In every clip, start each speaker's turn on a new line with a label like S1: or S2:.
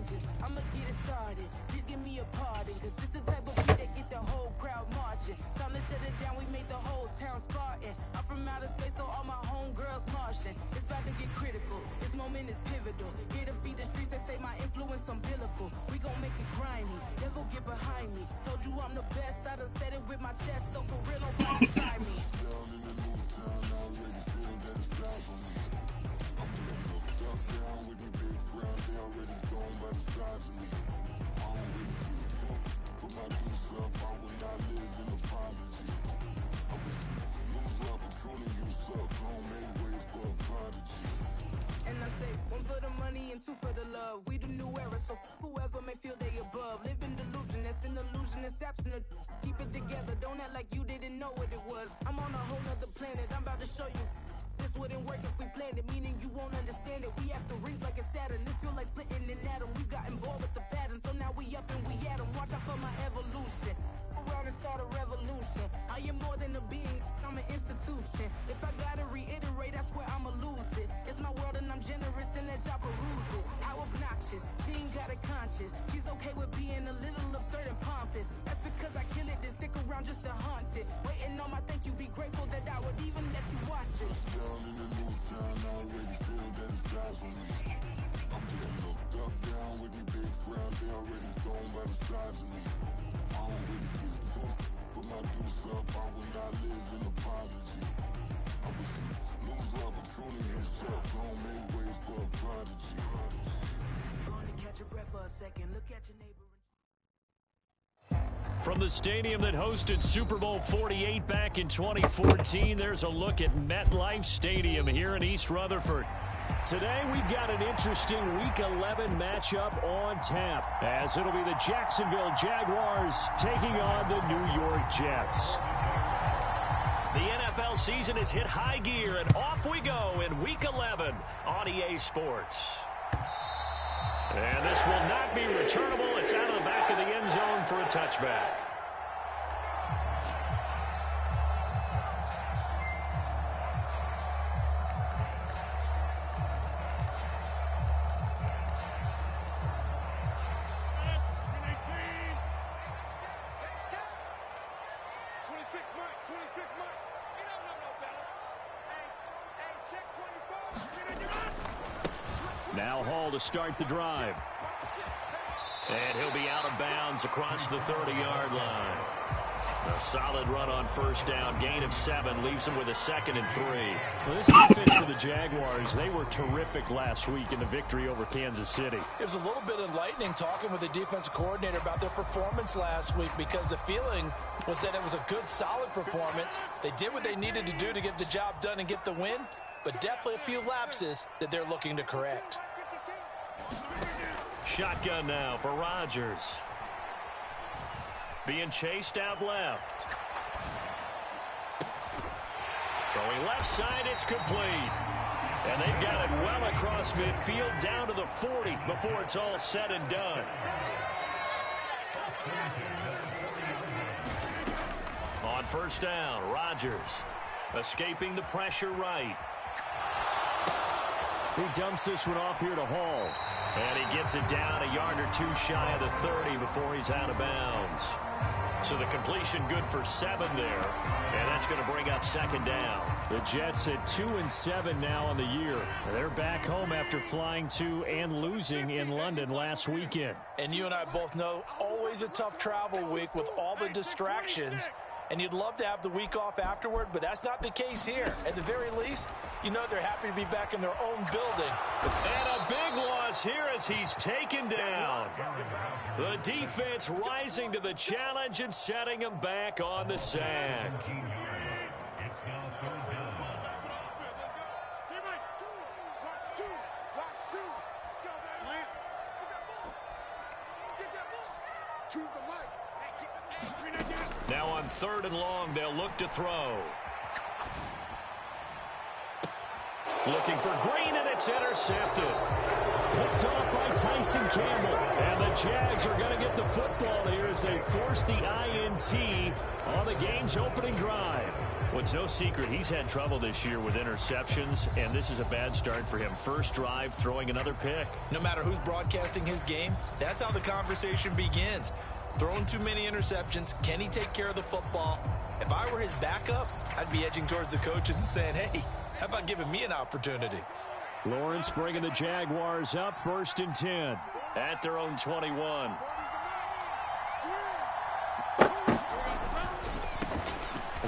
S1: charges. I'ma get it started. Please give me a pardon, cause this the type of beat that get the whole crowd marching. Time to shut it down, we made the whole town Spartan. I'm from outer space, so all my homegirls Martian. It's about to get critical. This moment is pivotal. Here to feed the streets that say my influence umbilical. We gon' make it grimy. Devil get behind me. Told you I'm the best. I done said it with my chest, so for real, nobody try me.
S2: Down in the new town, I already feel that it's eyes on me. I'm getting looked up, down with these big crowds. They already gone by the size of me. I don't really get took. Put my deuce up, I will not live in apology. I wish you lose the opportunity, you suck. Homemade ways for a prodigy.
S1: And I say, one for the money and two for the love. We the new era, so whoever may feel they above. Live in delusion, that's an illusion, it's absent. Keep it together, don't act like you didn't know what it was. I'm on a whole nother planet, I'm about to show you. This wouldn't work if we planned it, meaning you won't understand it. We have to rings like a Saturn, this feel like splitting an atom. We got involved with the pattern, so now we up and we at 'em. Watch out for my evolution. Around and start a revolution. I am more than a being, I'm an institution. If I gotta reiterate, I swear I'ma lose it. It's my world and I'm generous and that job peruse it. How obnoxious, she ain't got a conscience. She's okay with being a little absurd and pompous. That's because I kill it, then stick around just to haunt it. Waiting on my thank you, be grateful that I would even let you watch it.
S2: Down in the new town, I already feel that it's eyes on me. I'm getting looked up, down with these big crowds. They already gone by the size of me. I don't really get took. Put my deuce up, I will not live in apology. I wish you lose the opportunity, you suck. Homemade ways for a prodigy.
S1: Going to catch your breath for a second, look at your neighbor.
S3: From the stadium that hosted Super Bowl 48 back in 2014, there's a look at MetLife Stadium here in East Rutherford. Today, we've got an interesting Week 11 matchup on tap, as it'll be the Jacksonville Jaguars taking on the New York Jets. The NFL season has hit high gear, and off we go in Week 11 on EA Sports. And this will not be returnable. It's out of the back of the end zone for a touchback. Now Hall to start the drive. And he'll be out of bounds across the 30-yard line. A solid run on first down. Gain of 7 leaves him with a 2nd and 3.
S4: Well, this defense for the Jaguars, they were terrific last week in the victory over Kansas City.
S5: It was a little bit enlightening talking with the defensive coordinator about their performance last week, because the feeling was that it was a good, solid performance. They did what they needed to do to get the job done and get the win, but definitely a few lapses that they're looking to correct.
S3: Shotgun now for Rodgers. Being chased out left. Throwing left side, it's complete. And they've got it well across midfield down to the 40 before it's all said and done. On first down, Rodgers escaping the pressure right.
S4: He dumps this one off here to Hall.
S3: And he gets it down a yard or 2 shy of the 30 before he's out of bounds. So the completion good for 7 there. And that's going to bring up 2nd down.
S4: The Jets at 2-7 now on the year. They're back home after flying to and losing in London last weekend.
S5: And you and I both know, always a tough travel week with all the distractions. And you'd love to have the week off afterward, but that's not the case here. At the very least, you know they're happy to be back in their own building.
S3: And a big loss here as he's taken down. The defense rising to the challenge and setting him back on the sack. Now on 3rd and long, they'll look to throw. Looking for Green, and it's intercepted. Picked off by Tyson Campbell. And the Jags are going to get the football here as they force the INT on the game's opening drive. Well, it's no secret he's had trouble this year with interceptions, and this is a bad start for him. First drive, throwing another pick.
S5: No matter who's broadcasting his game, that's how the conversation begins. Throwing too many interceptions. Can he take care of the football? If I were his backup, I'd be edging towards the coaches and saying, hey, how about giving me an opportunity?
S3: Lawrence bringing the Jaguars up, 1st and 10 at their own 21.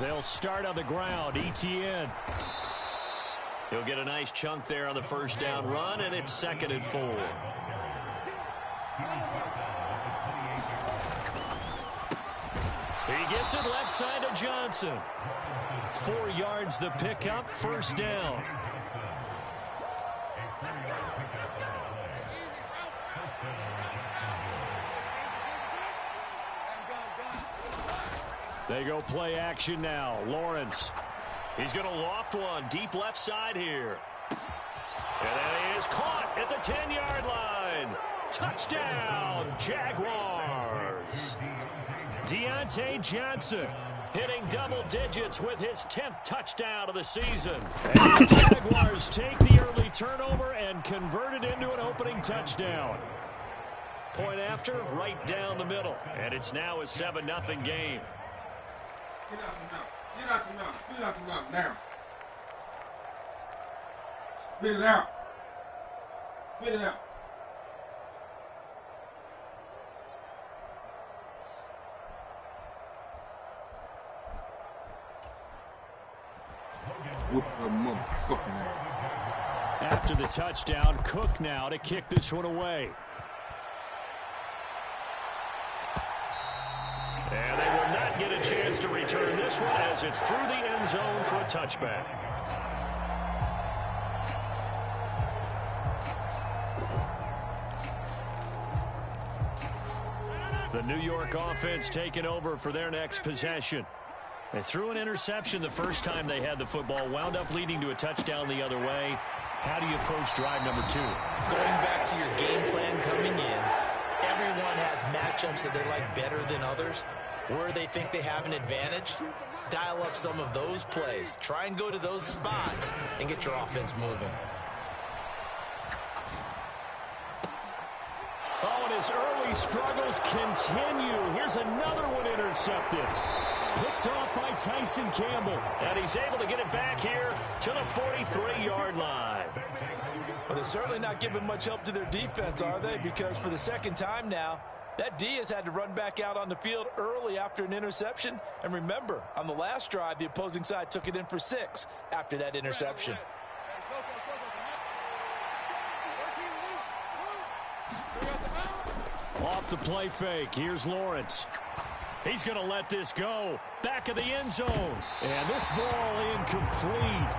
S3: They'll start on the ground. ETN. He'll get a nice chunk there on the first down run, and it's 2nd and 4. He gets it left side to Johnson. 4 yards the pickup, 1st down. They go play action now. Lawrence. He's going to loft one deep left side here. And then he is caught at the 10-yard line. Touchdown, Jaguars. Deontay Johnson hitting double digits with his 10th touchdown of the season. And the Jaguars take the early turnover and convert it into an opening touchdown. Point after, right down the middle. And it's now a 7-0 game.
S6: Get out your mouth. Get out your mouth. Get out your mouth now. Spit it out. Spit it out. Whoop her motherfucking ass.
S3: After the touchdown, Cook now to kick this one away. And they will not get a chance to return this one as it's through the end zone for a touchback. The New York offense taking over for their next possession. They threw an interception the first time they had the football, wound up leading to a touchdown the other way. How do you approach drive number 2?
S5: Going back to your game plan coming in, everyone has matchups that they like better than others. Where they think they have an advantage, dial up some of those plays. Try and go to those spots and get your offense moving.
S3: Oh, and his early struggles continue. Here's another one intercepted. Picked off by Tyson Campbell. And he's able to get it back here to the 43-yard line.
S5: Well, they're certainly not giving much help to their defense, are they? Because for the second time now, that D has had to run back out on the field early after an interception. And remember, on the last drive, the opposing side took it in for 6 after that interception.
S3: Off the play fake. Here's Lawrence. He's going to let this go. Back of the end zone. And this ball incomplete.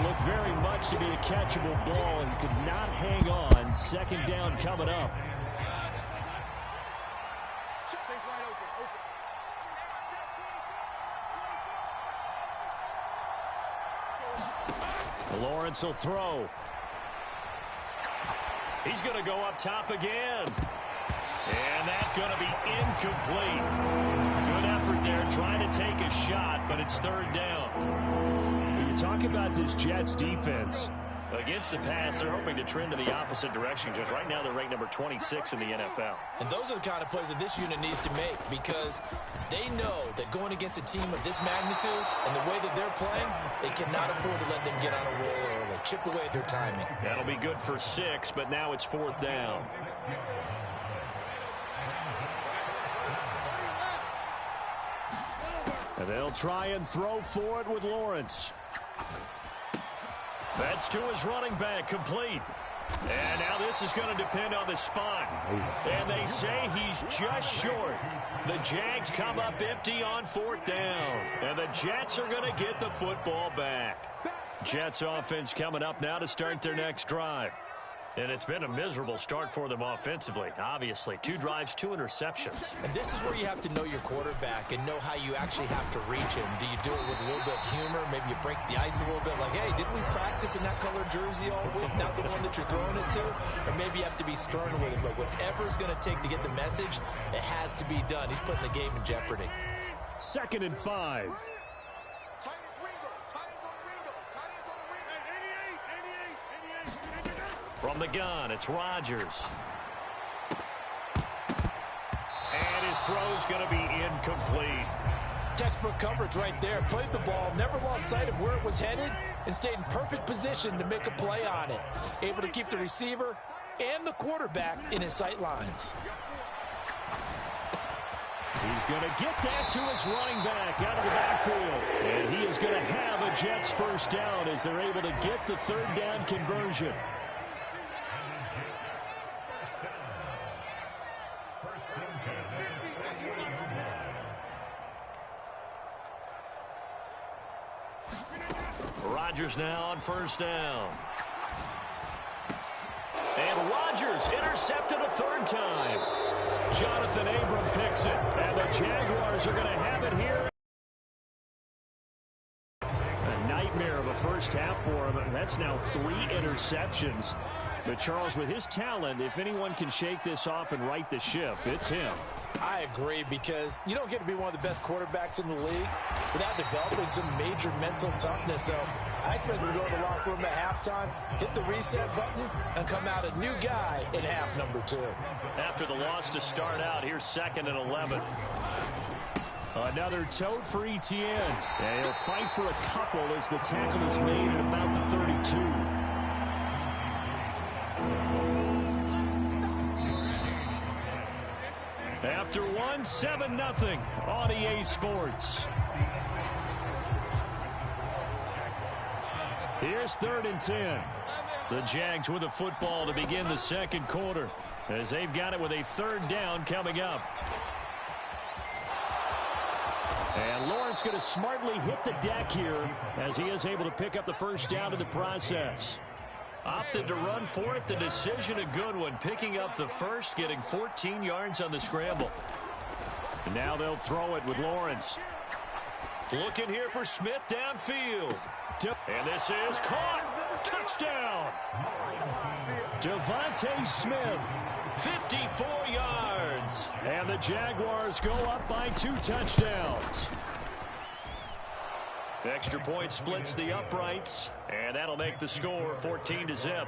S3: Looked very much to be a catchable ball and could not hang on. 2nd down coming up. Lawrence will throw. He's going to go up top again. And that's going to be incomplete. Good effort there trying to take a shot, but it's 3rd down. When you talk about this Jets defense, against the pass, they're hoping to trend in the opposite direction because right now they're ranked number 26 in the NFL.
S5: And those are the kind of plays that this unit needs to make because they know that going against a team of this magnitude and the way that they're playing, they cannot afford to let them get on a roll early. Chip away at their timing.
S3: That'll be good for 6, but now it's 4th down. And they'll try and throw for it with Lawrence. That's to his running back, complete. And now this is going to depend on the spot. And they say he's just short. The Jags come up empty on 4th down. And the Jets are going to get the football back. Jets offense coming up now to start their next drive. And it's been a miserable start for them offensively, obviously. 2 drives, 2 interceptions.
S5: And this is where you have to know your quarterback and know how you actually have to reach him. Do you do it with a little bit of humor? Maybe you break the ice a little bit, like, hey, didn't we practice in that color jersey all week, not the one that you're throwing it to? Or maybe you have to be stern with it, but whatever it's going to take to get the message, it has to be done. He's putting the game in jeopardy.
S4: 2nd and 5.
S3: From the gun, it's Rodgers. And his throw's going to be incomplete.
S5: Textbook coverage right there. Played the ball, never lost sight of where it was headed, and stayed in perfect position to make a play on it. Able to keep the receiver and the quarterback in his sight lines.
S3: He's going to get that to his running back out of the backfield. And he is going to have a Jets first down as they're able to get the 3rd down conversion. Rodgers now on 1st down. And Rodgers intercepted a 3rd time. Jonathan Abram picks it. And the Jaguars are going to have it here. A nightmare of a first half for him. That's now 3 interceptions. But Charles, with his talent, if anyone can shake this off and right the ship, it's him.
S5: I agree, because you don't get to be one of the best quarterbacks in the league without developing some major mental toughness. So I expect him to go to the locker room at halftime, hit the reset button, and come out a new guy in half number 2.
S3: After the loss to start out, here's 2nd and 11. Another tote for Etienne. And he'll fight for a couple as the tackle is made at about the 32. After 1, 7-0 on EA Sports. Here's 3rd and 10. The Jags with the football to begin the 2nd quarter as they've got it with a 3rd down coming up. And Lawrence going to smartly hit the deck here as he is able to pick up the first down in the process. Opted to run for it. The decision a good one. Picking up the first, getting 14 yards on the scramble. And now they'll throw it with Lawrence. Looking here for Smith downfield. And this is caught. Touchdown. Devontae Smith, 54 yards. And the Jaguars go up by 2 touchdowns. Extra point splits the uprights, and that'll make the score 14-0.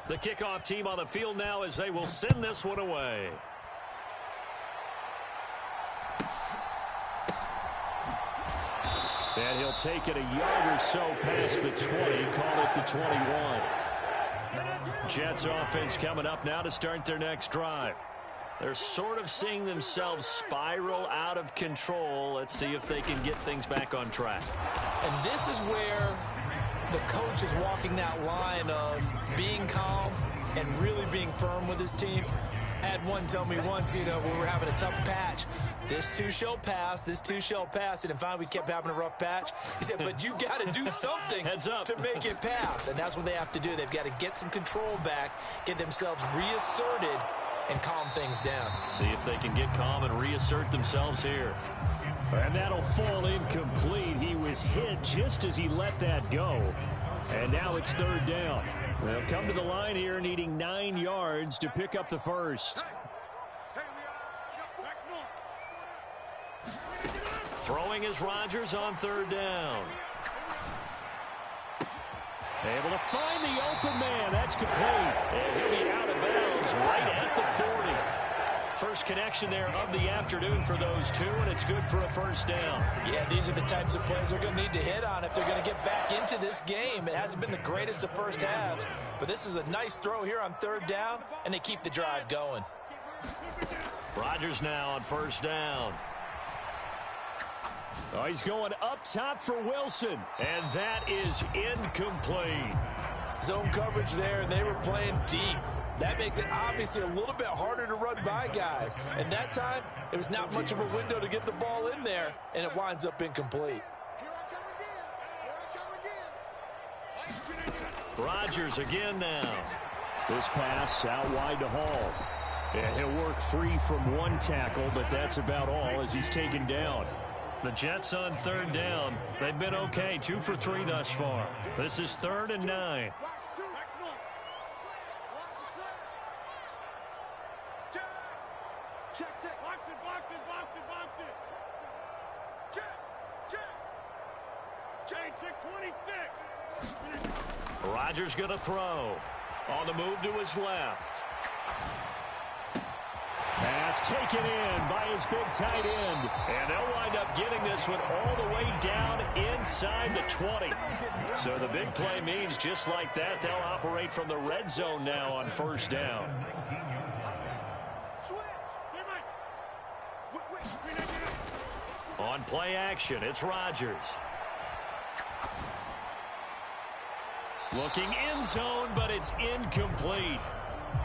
S3: The kickoff team on the field now as they will send this one away. And he'll take it a yard or so past the 20, call it the 21. Jets offense coming up now to start their next drive. They're sort of seeing themselves spiral out of control. Let's see if they can get things back on track.
S5: And this is where the coach is walking that line of being calm and really being firm with his team. I had one tell me once, when we're having a tough patch, this too shall pass, this too shall pass. And finally we kept having a rough patch. He said, but you got to do something
S3: Heads up.
S5: to make it pass. And that's what they have to do. They've got to get some control back, get themselves reasserted, and calm things down.
S3: See if they can get calm and reassert themselves here. And that'll fall incomplete. He was hit just as he let that go. And now it's 3rd down. They'll come to the line here needing 9 yards to pick up the first. Throwing is Rodgers on 3rd down. Able to find the open man. That's complete. And he'll be out of bounds right at the 40. First connection there of the afternoon for those two, and it's good for a first down.
S5: Yeah, these are the types of plays they're going to need to hit on if they're going to get back into this game. It hasn't been the greatest of first halves, but this is a nice throw here on 3rd down, and they keep the drive going.
S3: Rodgers now on 1st down. Oh, he's going up top for Wilson, and that is incomplete.
S5: Zone coverage there, and they were playing deep. That makes it obviously a little bit harder to run by guys. And that time, it was not much of a window to get the ball in there, and it winds up incomplete.
S6: Here I come again.
S3: Rodgers again now.
S4: This pass out wide to Hall. And he'll work free from one tackle, but that's about all as he's taken down.
S3: The Jets on third down. They've been okay, 2 for 3 thus far. This is 3rd and 9. Rodgers going to throw. On the move to his left.
S4: Pass taken in by his big tight end.
S3: And they'll wind up getting this one all the way down inside the 20. So the big play means just like that, they'll operate from the red zone now on first down. On play action, it's Rodgers. Looking end zone, but it's incomplete.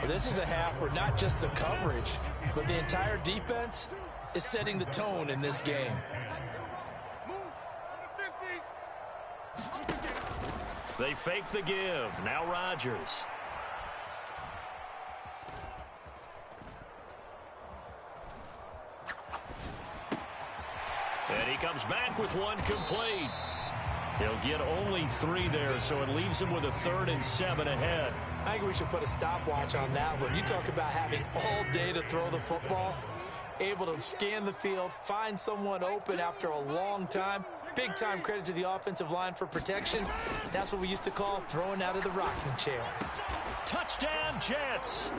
S5: Well, this is a half where not just the coverage, but the entire defense is setting the tone in this game.
S3: They fake the give. Now Rodgers. And he comes back with one complete. He'll get only 3 there, so it leaves him with a 3rd and 7 ahead.
S5: I think we should put a stopwatch on that one. You talk about having all day to throw the football, able to scan the field, find someone open after a long time. Big time credit to the offensive line for protection. That's what we used to call throwing out of the rocking chair.
S3: Touchdown, Jets.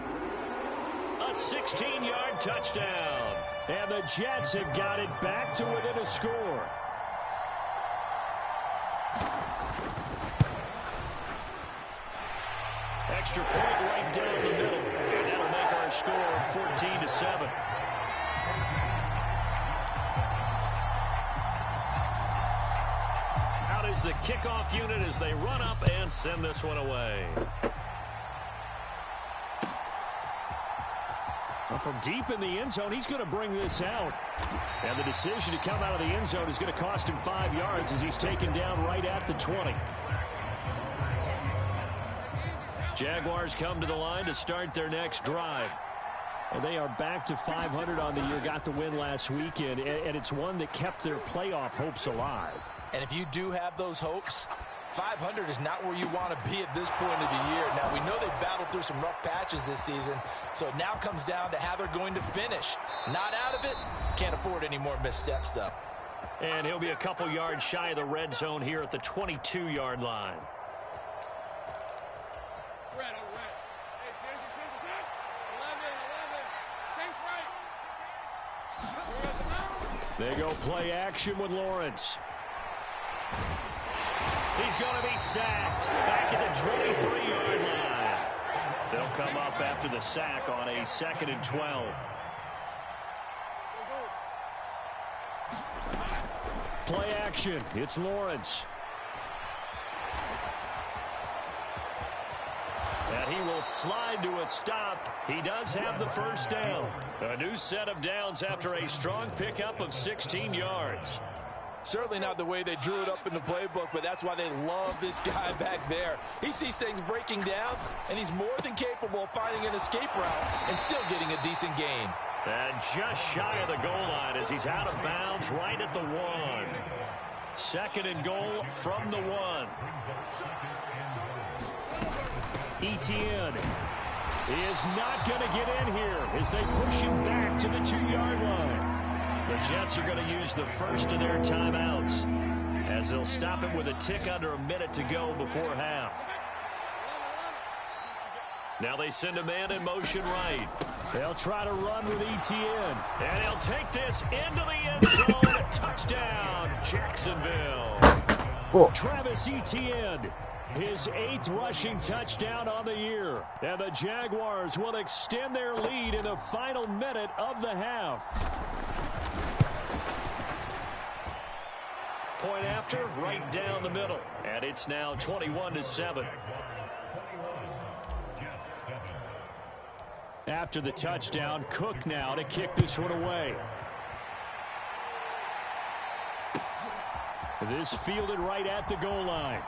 S3: A 16-yard touchdown.
S4: And the Jets have got it back to within a score.
S3: Extra point right down the middle. And that'll make our score 14-7. Out is the kickoff unit as they run up and send this one away.
S4: Well, from deep in the end zone, he's going to bring this out. And the decision to come out of the end zone is going to cost him 5 yards as he's taken down right at the 20.
S3: Jaguars come to the line to start their next drive.
S4: And they are back to 500 on the year, got the win last weekend, and it's one that kept their playoff hopes alive.
S5: And if you do have those hopes, 500 is not where you want to be at this point of the year. Now, we know they've battled through some rough patches this season, so it now comes down to how they're going to finish. Not out of it. Can't afford any more missteps, though.
S3: And he'll be a couple yards shy of the red zone here at the 22-yard line.
S4: They go play action with Lawrence.
S3: He's going to be sacked back at the 23-yard line. They'll come up after the sack on a 2nd and 12.
S4: Play action. It's Lawrence.
S3: And he will slide to a stop. He does have the first down. A new set of downs after a strong pickup of 16 yards.
S5: Certainly not the way they drew it up in the playbook, but that's why they love this guy back there. He sees things breaking down, and he's more than capable of finding an escape route and still getting a decent gain.
S3: And just shy of the goal line as he's out of bounds right at the 1. 2nd and goal from the 1.
S4: Etienne is not going to get in here as they push him back to the 2-yard line.
S3: The Jets are going to use the first of their timeouts as they'll stop it with a tick under a minute to go before half. Now they send a man in motion right.
S4: They'll try to run with Etienne.
S3: And he'll take this into the end zone. Touchdown, Jacksonville.
S4: Oh. Travis Etienne, his 8th rushing touchdown on the year. And the Jaguars will extend their lead in the final minute of the half.
S3: Point after, right down the middle. And it's now 21-7.
S4: After the touchdown, Cook now to kick this one away. This fielded right at the goal line.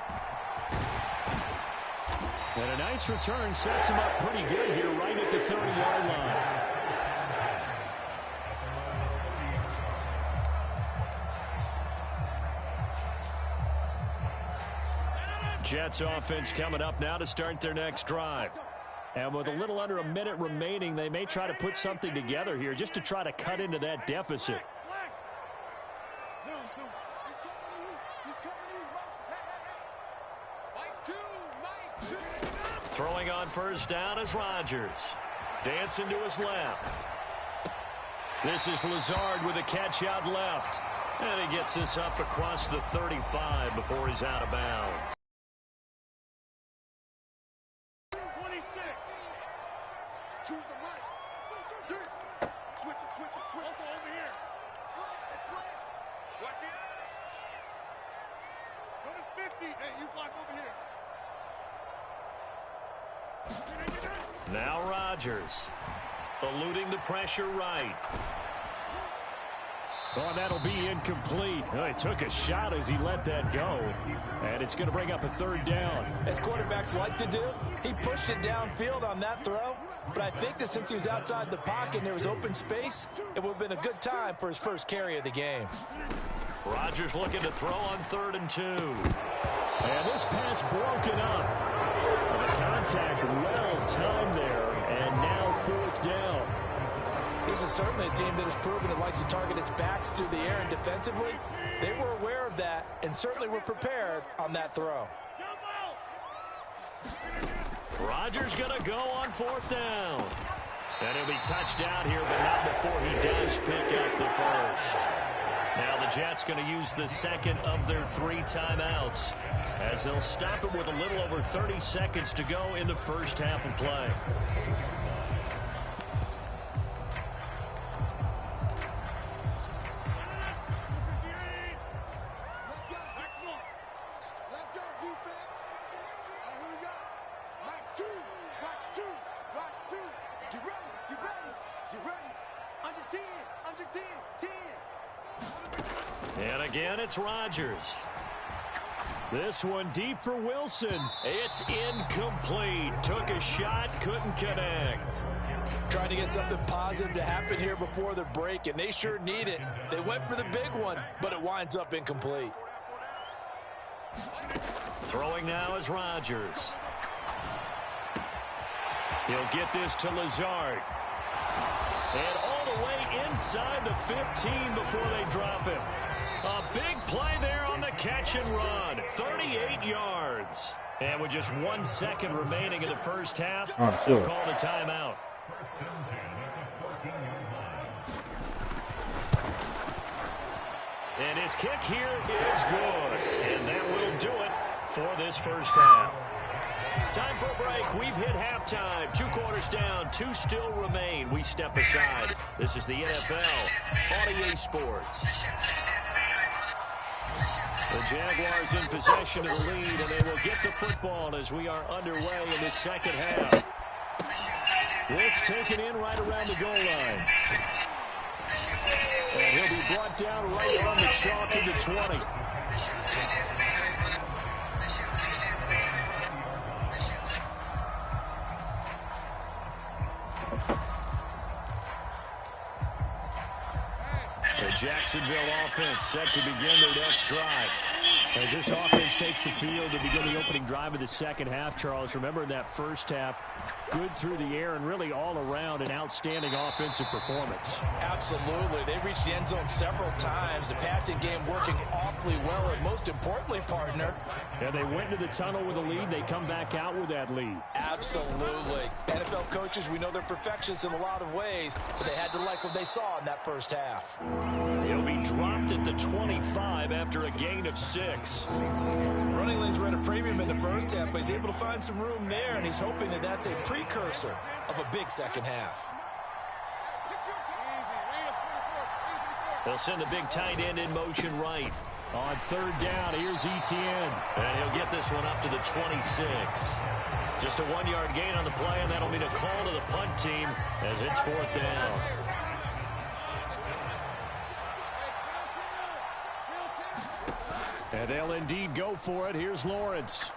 S3: And a nice return sets him up pretty good here right at the 30-yard line. Jets offense coming up now to start their next drive. And with a little under a minute remaining, they may try to put something together here just to try to cut into that deficit. Throwing on first down is Rodgers. Dancing to his left. This is Lazard with a catch out left. And he gets this up across the 35 before he's out of bounds. Now Rodgers eluding the pressure right. Oh, that'll be incomplete. Oh, he took a shot as he let that go. And it's going to bring up a third down.
S5: As quarterbacks like to do, he pushed it downfield on that throw. But I think that since he was outside the pocket and there was open space, it would have been a good time for his first carry of the game.
S3: Rodgers looking to throw on 3rd and 2. And this pass broken up. And the contact well timed there. And now 4th down.
S5: This is certainly a team that has proven it likes to target its backs through the air and defensively. They were aware of that and certainly were prepared on that throw.
S3: Rodgers going to go on 4th down. And he'll be touched down here, but not before he does pick up the first. Now the Jets going to use the second of their 3 timeouts as they'll stop it with a little over 30 seconds to go in the first half of play. And again, it's Rodgers. This one deep for Wilson. It's incomplete. Took a shot, couldn't connect.
S5: Trying to get something positive to happen here before the break, and they sure need it. They went for the big one, but it winds up incomplete.
S3: Throwing now is Rodgers. He'll get this to Lazard. And all the way inside the 15 before they drop him. A big play there on the catch and run. 38 yards. And with just 1 second remaining in the first half, they'll call the timeout. And his kick here is good. And that will do it for this first half. Time for a break. We've hit halftime. 2 quarters down. 2 still remain. We step aside. This is the NFL on EA Sports. The Jaguars in possession of the lead, and they will get the football as we are underway in the second half. Wilkes taken in right around the goal line. And he'll be brought down right on the chalk in the 20. Jacksonville offense set to begin their next drive. As this offense takes the field to begin the opening drive of the second half, Charles, remember in that first half, good through the air and really all around an outstanding offensive performance.
S5: Absolutely. They reached the end zone several times. The passing game working awfully well, and most importantly, partner.
S3: Yeah, they went into the tunnel with a lead. They come back out with that lead.
S5: Absolutely. NFL coaches, we know they're perfectionists in a lot of ways, but they had to like what they saw in that first half.
S3: He'll be dropped at the 25 after a gain of 6.
S5: Running lanes were at a premium in the first half, but he's able to find some room there, and he's hoping that that's a precursor of a big second half.
S3: They'll send the big tight end in motion right. On 3rd down, here's Etienne. And he'll get this one up to the 26. Just a 1-yard gain on the play, and that'll mean a call to the punt team as it's 4th down. And they'll indeed go for it. Here's Lawrence.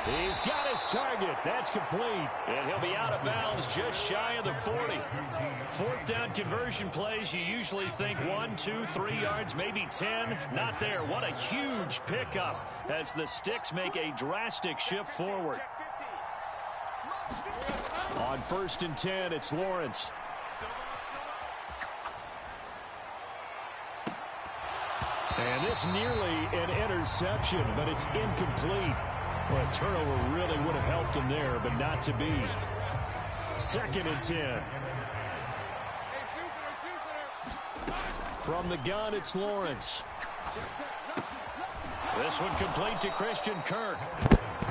S3: He's got his target. That's complete. And he'll be out of bounds just shy of the 40. Fourth down conversion plays, you usually think 1, 2, 3 yards, maybe 10. Not there. What a huge pickup as the Sticks make a drastic shift forward. On 1st and 10, it's Lawrence. And this nearly an interception, but it's incomplete. Well, a turnover really would have helped him there, but not to be. 2nd and 10. From the gun, it's Lawrence. This one complete to Christian Kirk.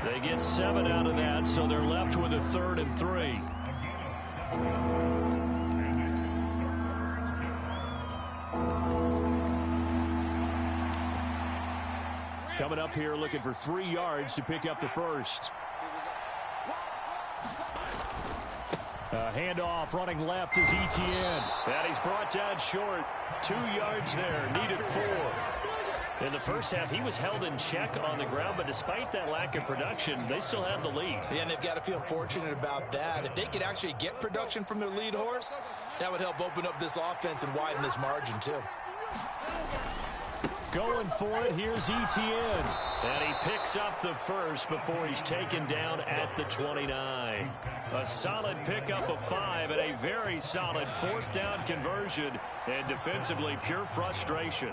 S3: They get 7 out of that, so they're left with a 3rd and 3. Coming up here looking for 3 yards to pick up the first. Handoff running left is Etienne. And he's brought down short. 2 yards there. Needed 4. In the first half, he was held in check on the ground, but despite that lack of production, they still have the lead.
S5: Yeah, and they've got to feel fortunate about that. If they could actually get production from their lead horse, that would help open up this offense and widen this margin, too.
S3: Going for it, here's Etienne. And he picks up the first before he's taken down at the 29. A solid pickup of 5 and a very solid 4th down conversion. And defensively, pure frustration.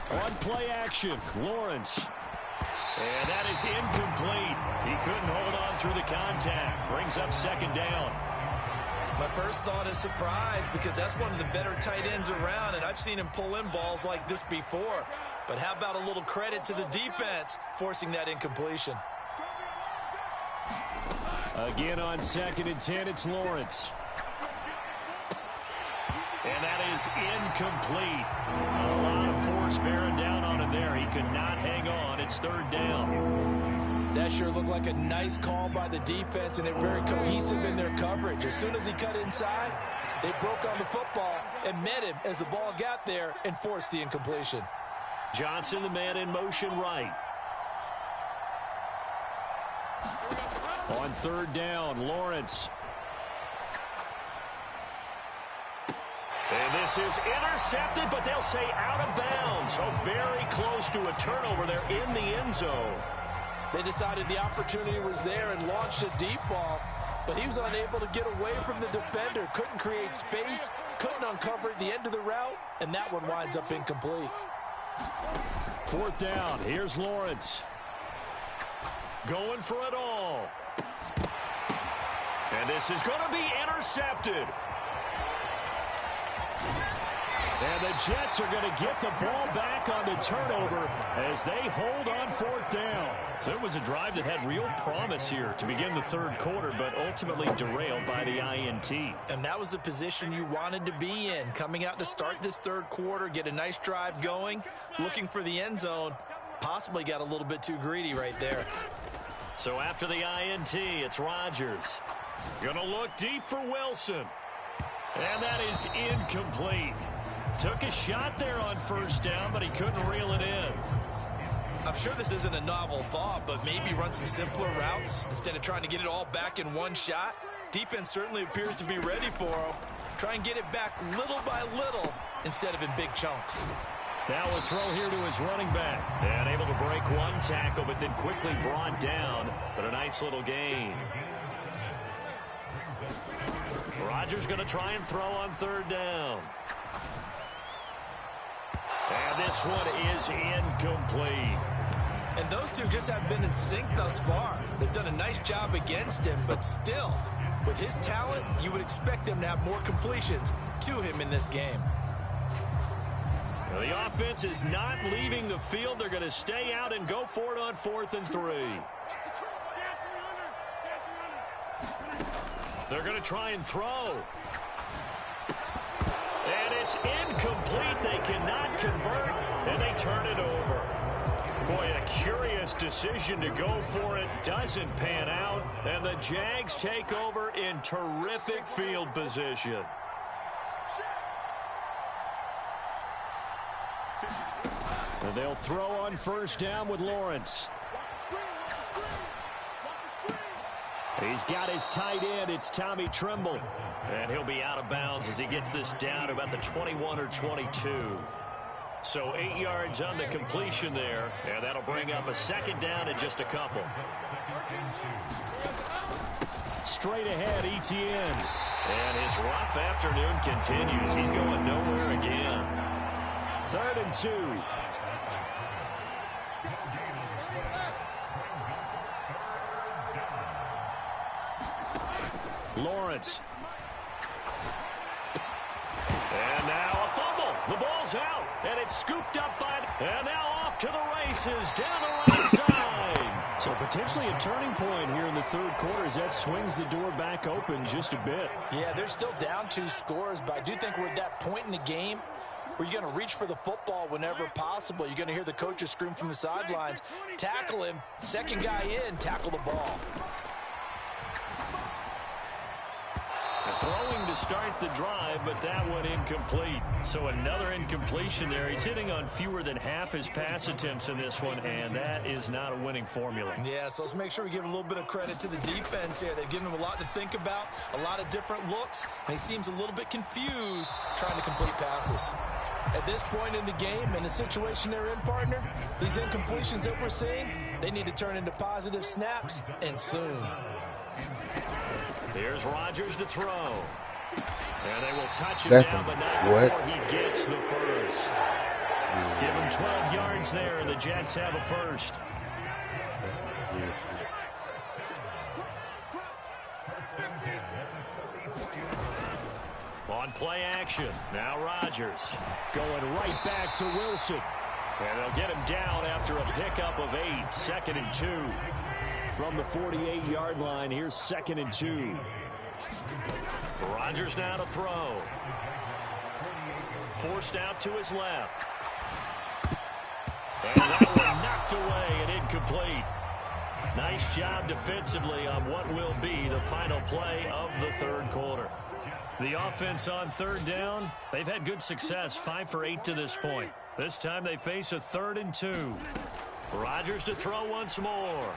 S3: On play action, Lawrence. And that is incomplete. He couldn't hold on through the contact. Brings up 2nd down.
S5: My first thought is surprise because that's one of the better tight ends around, and I've seen him pull in balls like this before. But how about a little credit to the defense forcing that incompletion?
S3: Again on 2nd and 10, it's Lawrence. And that is incomplete. A lot of force bearing down on him there. He could not hang on. It's 3rd down.
S5: That sure looked like a nice call by the defense, and they're very cohesive in their coverage. As soon as he cut inside, they broke on the football and met him as the ball got there and forced the incompletion.
S3: Johnson, the man in motion right. On 3rd down, Lawrence. And this is intercepted, but they'll say out of bounds. So very close to a turnover there in the end zone.
S5: They decided the opportunity was there and launched a deep ball, but he was unable to get away from the defender, couldn't create space, couldn't uncover the end of the route, and that one winds up incomplete.
S3: 4th down, here's Lawrence. Going for it all. And this is going to be intercepted. And the Jets are going to get the ball back on the turnover as they hold on 4th down. So it was a drive that had real promise here to begin the 3rd quarter, but ultimately derailed by the INT.
S5: And that was the position you wanted to be in, coming out to start this 3rd quarter, get a nice drive going, looking for the end zone. Possibly got a little bit too greedy right there.
S3: So after the INT, it's Rodgers. Going to look deep for Wilson. And that is incomplete. Took a shot there on 1st down, but he couldn't reel it in.
S5: I'm sure this isn't a novel thought, but maybe run some simpler routes instead of trying to get it all back in one shot. Defense certainly appears to be ready for him. Try and get it back little by little instead of in big chunks.
S3: Now a throw here to his running back. And able to break one tackle, but then quickly brought down. But a nice little gain. Rodgers going to try and throw on 3rd down. And this one is incomplete.
S5: And those two just have been in sync thus far. They've done a nice job against him, but still, with his talent, you would expect them to have more completions to him in this game.
S3: Well, the offense is not leaving the field. They're going to stay out and go for it on 4th and 3. They're going to try and throw. And it's incomplete. They cannot convert, and they turn it over. Boy, a curious decision to go for it. Doesn't pan out, and the Jags take over in terrific field position. And
S4: they'll throw on first down with Lawrence. He's got his tight end. It's Tommy Tremble.
S3: And he'll be out of bounds as he gets this down to about the 21 or 22. So 8 yards on the completion there. And that'll bring up a second down in just a couple.
S4: Straight ahead, Etienne.
S3: And his rough afternoon continues. He's going nowhere again.
S4: 3rd and 2. Lawrence.
S3: And now a fumble. The ball's out. And it's scooped up by... And now off to the races down the right side.
S4: So potentially a turning point here in the 3rd quarter as that swings the door back open just a bit.
S5: Yeah, they're still down 2 scores, but I do think we're at that point in the game where you're going to reach for the football whenever possible. You're going to hear the coaches scream from the sidelines. Tackle him. Second guy in, tackle the ball.
S3: Throwing to start the drive, but that one incomplete. So another incompletion there. He's hitting on fewer than half his pass attempts in this one, and that is not a winning formula.
S5: Yeah, so let's make sure we give a little bit of credit to the defense here. They've given him a lot to think about, a lot of different looks, and he seems a little bit confused trying to complete passes. At this point in the game, in the situation they're in, partner, these incompletions that we're seeing, they need to turn into positive snaps, and soon.
S3: Here's Rodgers to throw. And they will touch him down, but not before he gets the first. Give him 12 yards there, and the Jets have a first. On play action, now Rodgers.
S4: Going right back to Wilson.
S3: And they'll get him down after a pickup of 8, 2nd and 2.
S4: From the 48-yard line, here's 2nd and 2.
S3: Rodgers now to throw. Forced out to his left. And that one knocked away and incomplete. Nice job defensively on what will be the final play of the 3rd quarter. The offense on 3rd down, they've had good success, 5 for 8 to this point. This time they face a 3rd and 2. Rodgers to throw once more.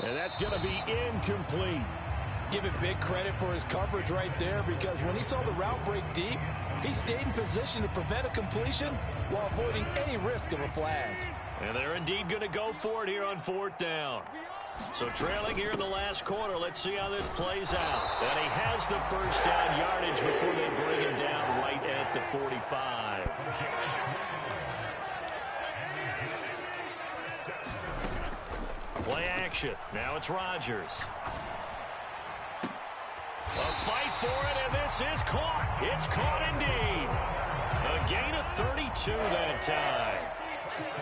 S4: And that's going to be incomplete.
S5: Give it big credit for his coverage right there, because when he saw the route break deep, he stayed in position to prevent a completion while avoiding any risk of a flag.
S3: And they're indeed going to go for it here on 4th down. So trailing here in the last quarter, let's see how this plays out. And he has the first down yardage before they bring him down right at the 45. Play action. Now it's Rodgers. A fight for it, and this is caught. It's caught indeed. A gain of 32 that time.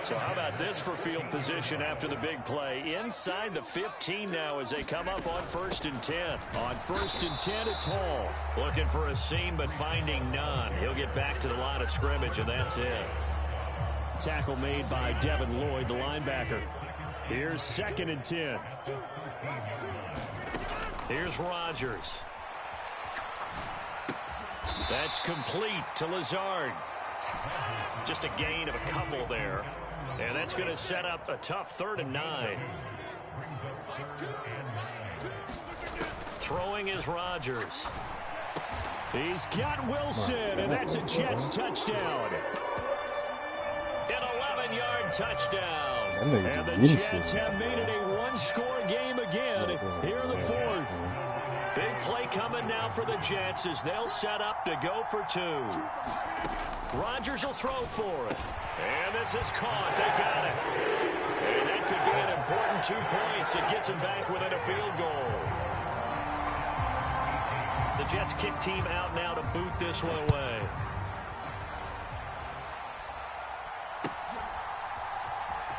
S3: So how about this for field position after the big play? Inside the 15 now as they come up on 1st and 10.
S4: On 1st and 10, it's Hall.
S3: Looking for a seam, but finding none. He'll get back to the line of scrimmage, and that's it.
S4: Tackle made by Devin Lloyd, the linebacker. Here's 2nd and 10.
S3: Here's Rodgers. That's complete to Lazard. Just a gain of a couple there. And that's going to set up a tough 3rd and 9. Throwing is Rodgers.
S4: He's got Wilson, and that's a Jets touchdown.
S3: An 11-yard touchdown.
S4: And the Jets have made it a one-score game again here in the 4th.
S3: Big play coming now for the Jets as they'll set up to go for 2. Rodgers will throw for it. And this is caught. They got it. And that could be an important 2 points. It gets them back within a field goal. The Jets kick team out now to boot this one away.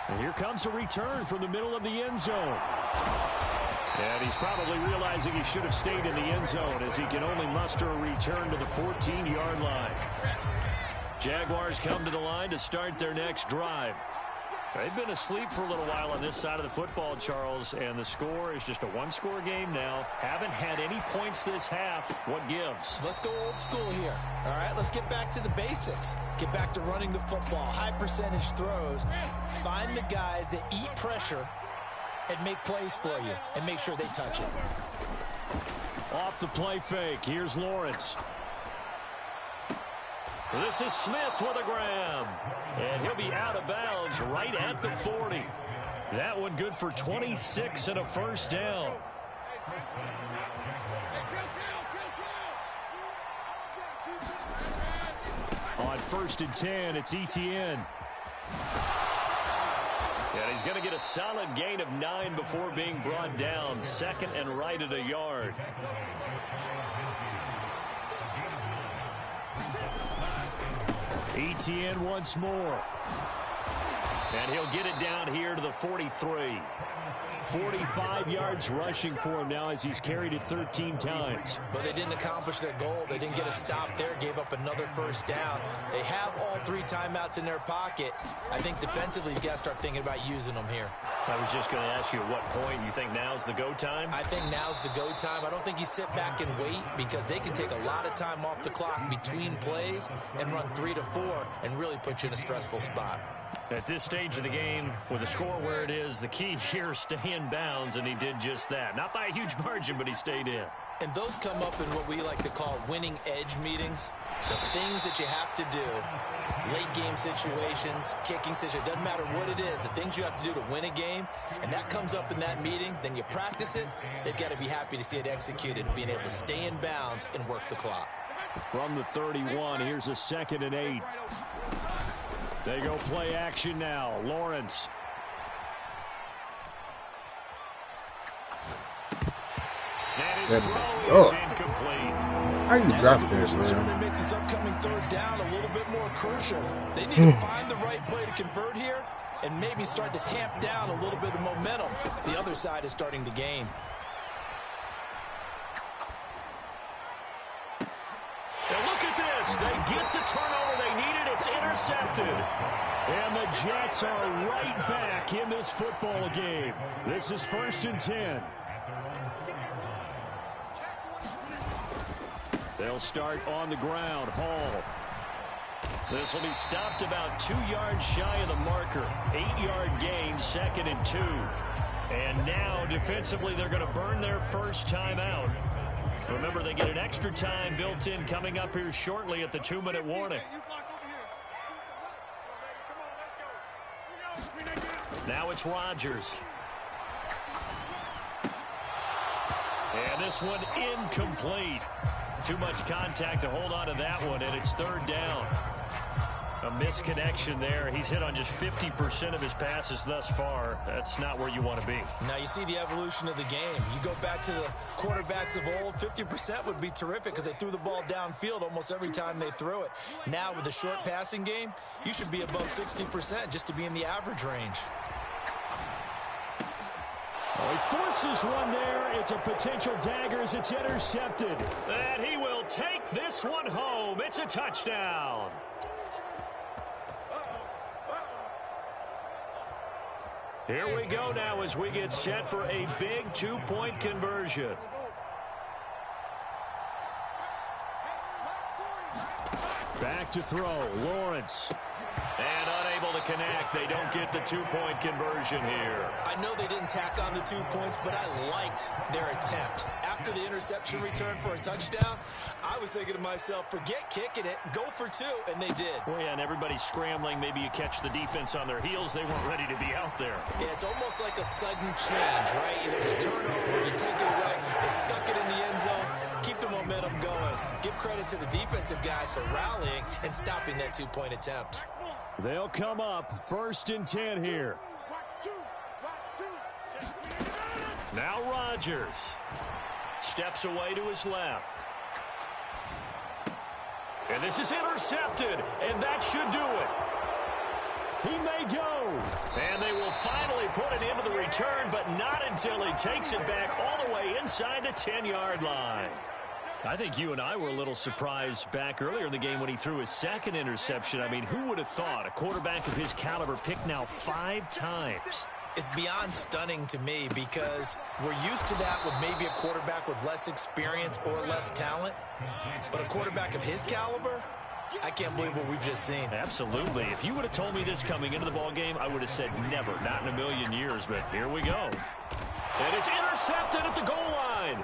S4: And here comes a return from the middle of the end zone. And he's probably realizing he should have stayed in the end zone as he can only muster a return to the 14-yard line.
S3: Jaguars come to the line to start their next drive. They've been asleep for a little while on this side of the football, Charles, and the score is just a one-score game now. Haven't had any points this half. What gives?
S5: Let's go old school here. All right, let's get back to the basics. Get back to running the football, high percentage throws. Find the guys that eat pressure and make plays for you and make sure they touch it.
S3: Off the play fake. Here's Lawrence. This is Smith with a grab. And he'll be out of bounds right at the 40. That one good for 26 and a first down. On 1st and 10, it's Etienne. And he's going to get a solid gain of 9 before being brought down. 2nd and right at a yard. Etienne once more. And he'll get it down here to the 43. 45 yards rushing for him now as he's carried it 13 times.
S5: But they didn't accomplish their goal. They didn't get a stop there, gave up another first down. They have all 3 timeouts in their pocket. I think defensively you've got to start thinking about using them here.
S3: I was just going to ask you at what point you think now's the go time?
S5: I think now's the go time. I don't think you sit back and wait because they can take a lot of time off the clock between plays and run 3 to 4 and really put you in a stressful spot.
S3: At this stage of the game, with the score where it is, the key here is stay in bounds, and he did just that. Not by a huge margin, but he stayed in.
S5: And those come up in what we like to call winning edge meetings. The things that you have to do, late game situations, kicking situations, doesn't matter what it is, the things you have to do to win a game, and that comes up in that meeting, then you practice it, they've got to be happy to see it executed, being able to stay in bounds and work the clock.
S3: From the 31, here's a 2nd and 8. They go play action now. Lawrence. And his throw is incomplete.
S7: How you drop this, man?
S5: Certainly makes this upcoming 3rd down a little bit more crucial. They need to find the right play to convert here and maybe start to tamp down a little bit of momentum. The other side is starting to gain.
S3: Now look at this. They get the turnover they needed. It's intercepted. And the Jets are right back in this football game. This is 1st and 10. They'll start on the ground. Hall. This will be stopped about 2 yards shy of the marker. 8-yard gain, 2nd and 2. And now defensively they're going to burn their first time out. Remember, they get an extra time built in coming up here shortly at the 2-minute warning. Now it's Rodgers. And this one incomplete. Too much contact to hold on to that one, and it's 3rd down. A misconnection there. He's hit on just 50% of his passes thus far. That's not where you want to be.
S5: Now you see the evolution of the game. You go back to the quarterbacks of old, 50% would be terrific because they threw the ball downfield almost every time they threw it. Now with the short passing game, you should be above 60% just to be in the average range.
S3: Oh, he forces one there. It's a potential dagger as it's intercepted. And he will take this one home. It's a touchdown. Here we go now as we get set for a big 2-point conversion. Back to throw. Lawrence. And unable to connect. They don't get the 2-point conversion here.
S5: I know they didn't tack on the 2 points, but I liked their attempt. After the interception return for a touchdown, I was thinking to myself, forget kicking it, go for 2, and they did.
S3: Well, yeah, and everybody's scrambling. Maybe you catch the defense on their heels. They weren't ready to be out there.
S5: Yeah, it's almost like a sudden change, right? There's a turnover, you take it away, they stuck it in the end zone. Keep the momentum going. Give credit to the defensive guys for rallying and stopping that 2-point attempt.
S3: They'll come up 1st and 10 here. Now Rodgers steps away to his left. And this is intercepted, and that should do it. He may go. And they will finally put it into the return, but not until he takes it back all the way inside the 10-yard line. I think you and I were a little surprised back earlier in the game when he threw his second interception. I mean, who would have thought a quarterback of his caliber picked now 5 times?
S5: It's beyond stunning to me because we're used to that with maybe a quarterback with less experience or less talent. But a quarterback of his caliber, I can't believe what we've just seen.
S3: Absolutely. If you would have told me this coming into the ball game, I would have said never, not in a million years. But here we go. And it's intercepted at the goal line.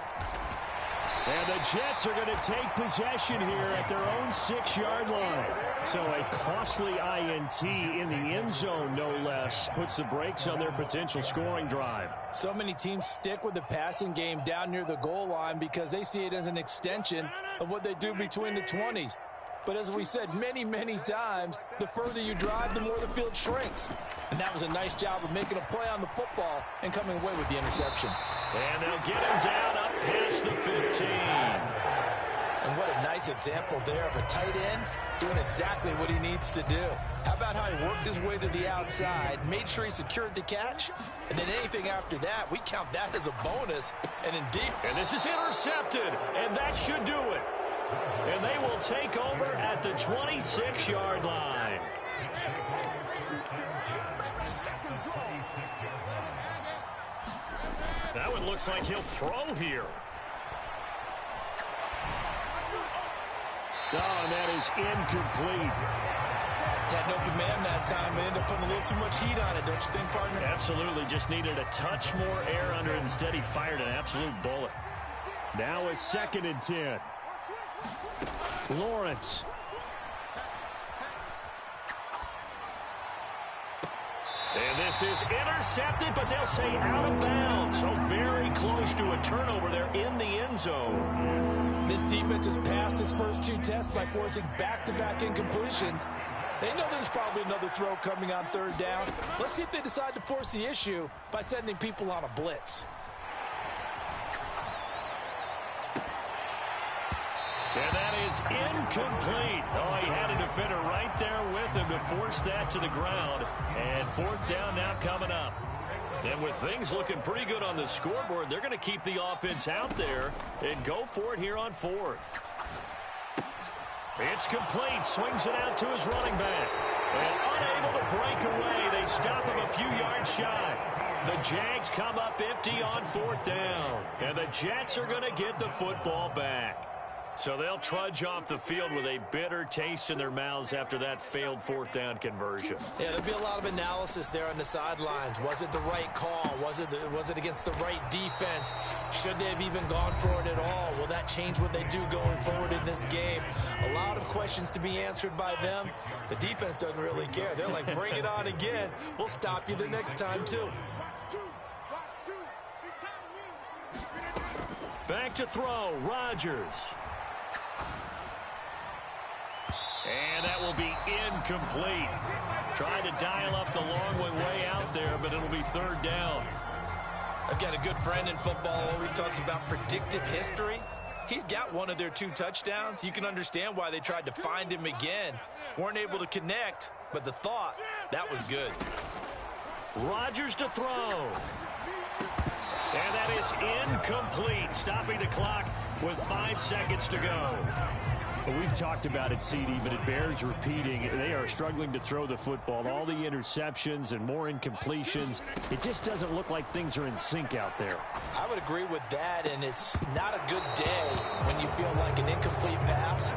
S3: And the Jets are going to take possession here at their own 6-yard line. So a costly INT in the end zone, no less, puts the brakes on their potential scoring drive.
S5: So many teams stick with the passing game down near the goal line because they see it as an extension of what they do between the 20s. But as we said many, many times, the further you drive, the more the field shrinks. And that was a nice job of making a play on the football and coming away with the interception.
S3: And they'll get him down up past the 15.
S5: And what a nice example there of a tight end doing exactly what he needs to do. How about how he worked his way to the outside, made sure he secured the catch, and then anything after that, we count that as a bonus. And indeed.
S3: And this is intercepted, and that should do it. And they will take over at the 26-yard line. That one looks like he'll throw here. Oh, and that is incomplete.
S5: Had an open man that time, but ended up putting a little too much heat on it, don't you think, partner?
S3: Absolutely. Just needed a touch more air under it. Instead, he fired an absolute bullet. Now it's 2nd and 10. Lawrence. And this is intercepted, but they'll say out of bounds. So very close to a turnover there in the end zone.
S5: This defense has passed its first 2 tests by forcing back-to-back incompletions. They know there's probably another throw coming on 3rd down. Let's see if they decide to force the issue by sending people on a blitz.
S3: And that is incomplete. Oh, he had a defender right there with him to force that to the ground. And 4th down now coming up. And with things looking pretty good on the scoreboard, they're going to keep the offense out there and go for it here on 4th. It's complete. Swings it out to his running back. And unable to break away. They stop him a few yards shy. The Jags come up empty on 4th down. And the Jets are going to get the football back. So they'll trudge off the field with a bitter taste in their mouths after that failed 4th down conversion.
S5: Yeah, there'll be a lot of analysis there on the sidelines. Was it the right call? Was it against the right defense? Should they have even gone for it at all? Will that change what they do going forward in this game? A lot of questions to be answered by them. The defense doesn't really care. They're like, bring it on again. We'll stop you the next time, too.
S3: Back to throw, Rodgers. And that will be incomplete. Trying to dial up the long way out there, but it'll be 3rd down.
S5: I've got a good friend in football, always talks about predictive history. He's got one of their 2 touchdowns. You can understand why they tried to find him again. Weren't able to connect, but the thought, that was good.
S3: Rodgers to throw. And that is incomplete, stopping the clock with 5 seconds to go. Well, we've talked about it, CD, but it bears repeating. They are struggling to throw the football. All the interceptions and more incompletions. It just doesn't look like things are in sync out there.
S5: I would agree with that, and it's not a good day when you feel like an incomplete pass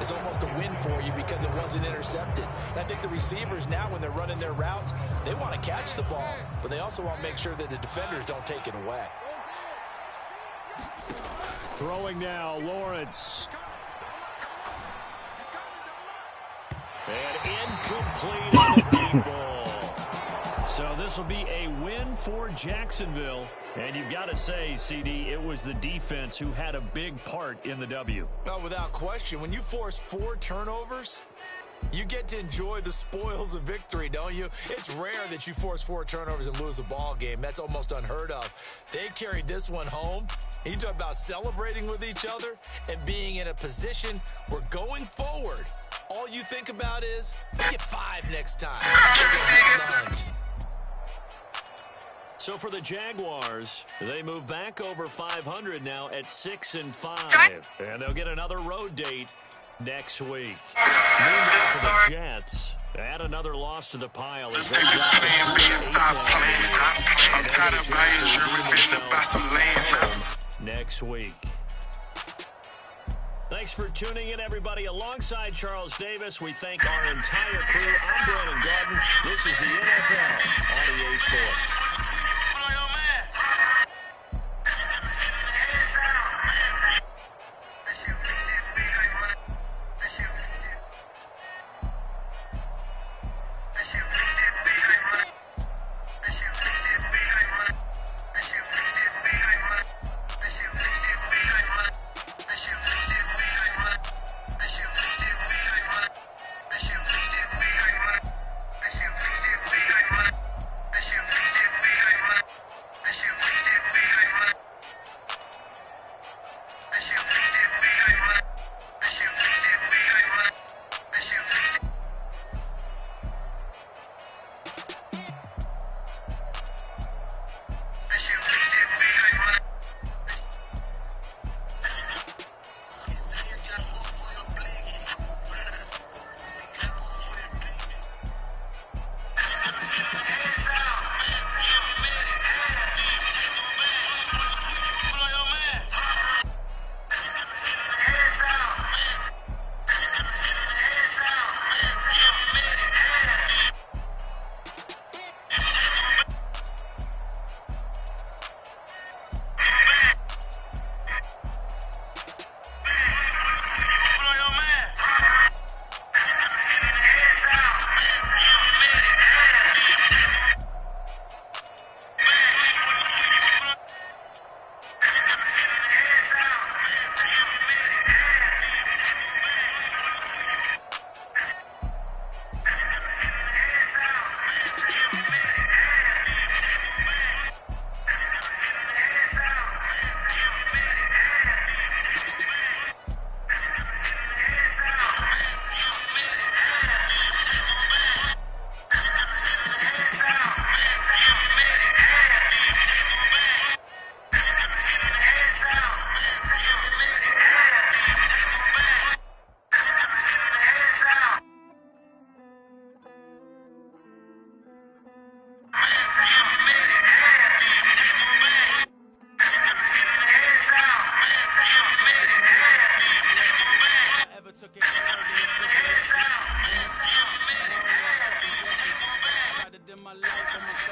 S5: is almost a win for you because it wasn't intercepted. And I think the receivers now, when they're running their routes, they want to catch the ball, but they also want to make sure that the defenders don't take it away.
S3: Throwing now, Lawrence. And incomplete on the deep ball. So this will be a win for Jacksonville. And you've got to say, CD, it was the defense who had a big part in the W.
S5: Oh, without question. When you force 4 turnovers, you get to enjoy the spoils of victory, don't you? It's rare that you force 4 turnovers and lose a ball game. That's almost unheard of. They carried this one home. You talk about celebrating with each other and being in a position where going forward, all you think about is, let's get 5 next time.
S3: So for the Jaguars, they move back over 500 now at 6-5. And they'll get another road date next week. Meanwhile, for the Jets, add another loss to the pile. As they drop to 2-8
S2: I'm tired of buying insurance and buy some land.
S3: Next week. Thanks for tuning in, everybody. Alongside Charles Davis, we thank our entire crew. I'm Brandon Garden. This is the NFL on EA Sports.
S1: In my life,